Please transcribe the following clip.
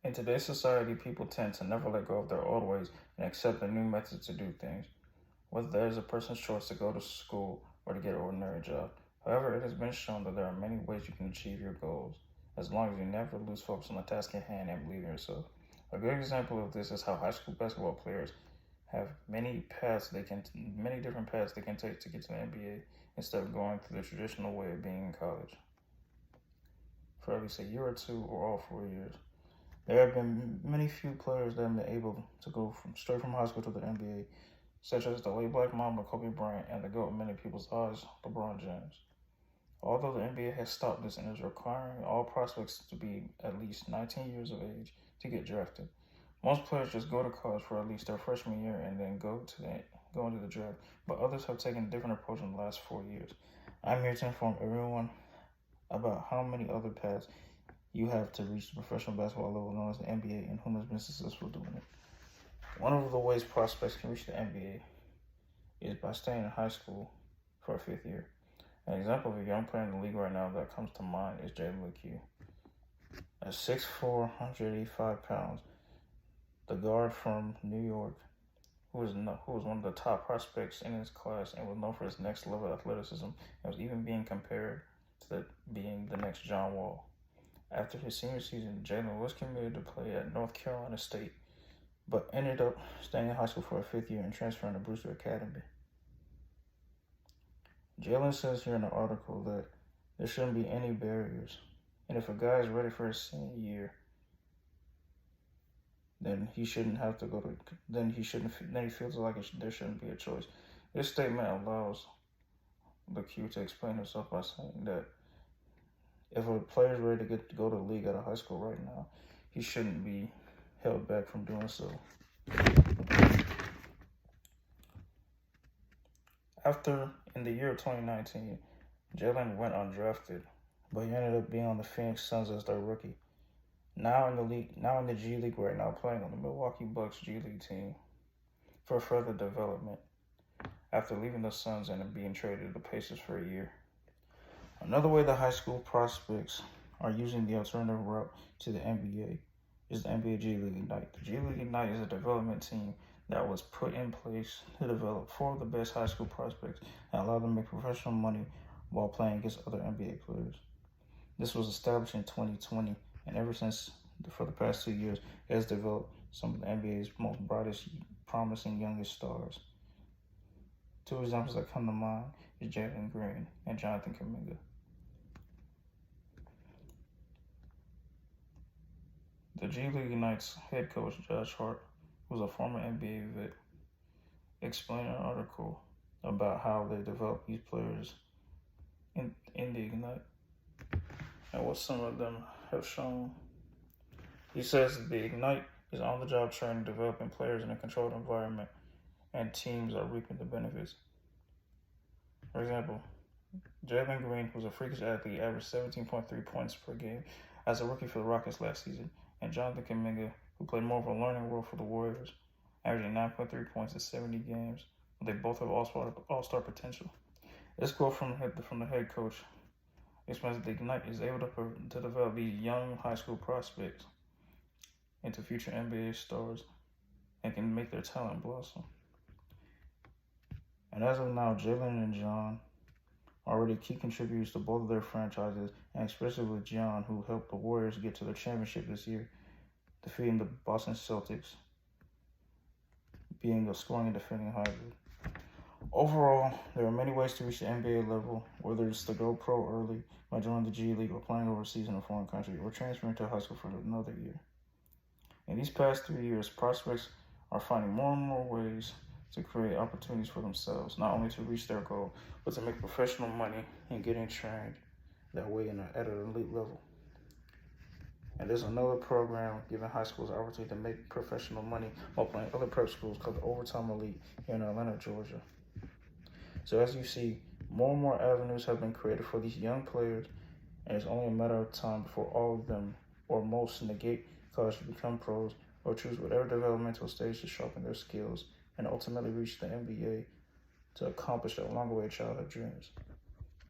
In today's society, people tend to never let go of their old ways and accept a new method to do things, whether that is a person's choice to go to school or to get an ordinary job. However, it has been shown that there are many ways you can achieve your goals, as long as you never lose focus on the task at hand and believe in yourself. A good example of this is how high school basketball players have many different paths they can take to get to the NBA instead of going through the traditional way of being in college for at least a year or two or all 4 years. There have been many few players that have been able to go straight from high school to the NBA, such as the late Black Mamba Kobe Bryant and the GOAT in many people's eyes, LeBron James. Although the NBA has stopped this and is requiring all prospects to be at least 19 years of age to get drafted, most players just go to college for at least their freshman year and then go into the draft, but others have taken a different approach in the last 4 years. I'm here to inform everyone about how many other paths you have to reach the professional basketball level known as the NBA and whom has been successful doing it. One of the ways prospects can reach the NBA is by staying in high school for a fifth year. An example of a young player in the league right now that comes to mind is Jalen McHugh. At 6'4", 185 pounds, the guard from New York, who was one of the top prospects in his class and was known for his next level athleticism, and was even being compared to being the next John Wall. After his senior season, Jalen was committed to play at North Carolina State, but ended up staying in high school for a fifth year and transferring to Brewster Academy. Jalen says here in the article that there shouldn't be any barriers, and if a guy is ready for his senior year, then he shouldn't have to go to. Then he feels like there shouldn't be a choice. This statement allows the Q to explain himself by saying that if a player is ready to go to the league out of high school right now, he shouldn't be held back from doing so. In the year of 2019, Jalen went undrafted, but he ended up being on the Phoenix Suns as their rookie. Now in the G League right now, playing on the Milwaukee Bucks G League team for further development after leaving the Suns and being traded to the Pacers for a year. Another way the high school prospects are using the alternative route to the NBA is the NBA G League Ignite. The G League Ignite is a development team that was put in place to develop 4 of the best high school prospects and allow them to make professional money while playing against other NBA players. This was established in 2020, and ever since, for the past 2 years, it has developed some of the NBA's most brightest, promising youngest stars. 2 examples that come to mind is Jalen Green and Jonathan Kuminga. The G League Ignite's head coach, Josh Hart, who's a former NBA vet, explained in an article about how they develop these players in the Ignite and what some of them have shown. He says that the Ignite is on-the-job training, developing players in a controlled environment, and teams are reaping the benefits. For example, Jalen Green, who's a freakish athlete, averaged 17.3 points per game as a rookie for the Rockets last season, and Jonathan Kuminga, who played more of a learning role for the Warriors, averaging 9.3 points in 70 games. They both have all-star potential. This quote from the head coach explains that the Ignite is able to develop these young high school prospects into future NBA stars and can make their talent blossom. And as of now, Jalen and John are already key contributors to both of their franchises, and especially with John, who helped the Warriors get to their championship this year, defeating the Boston Celtics, being a scoring and defending hybrid. Overall, there are many ways to reach the NBA level, whether it's to go pro early by joining the G League or playing overseas in a foreign country or transferring to high school for another year. In these past 3 years, prospects are finding more and more ways to create opportunities for themselves, not only to reach their goal, but to make professional money and getting trained that way at an elite level. And there's another program giving high schools the opportunity to make professional money while playing other prep schools called the Overtime Elite here in Atlanta, Georgia. So as you see, more and more avenues have been created for these young players, and it's only a matter of time before all of them, or most, negate college to become pros or choose whatever developmental stage to sharpen their skills and ultimately reach the NBA to accomplish their long-awaited childhood dreams.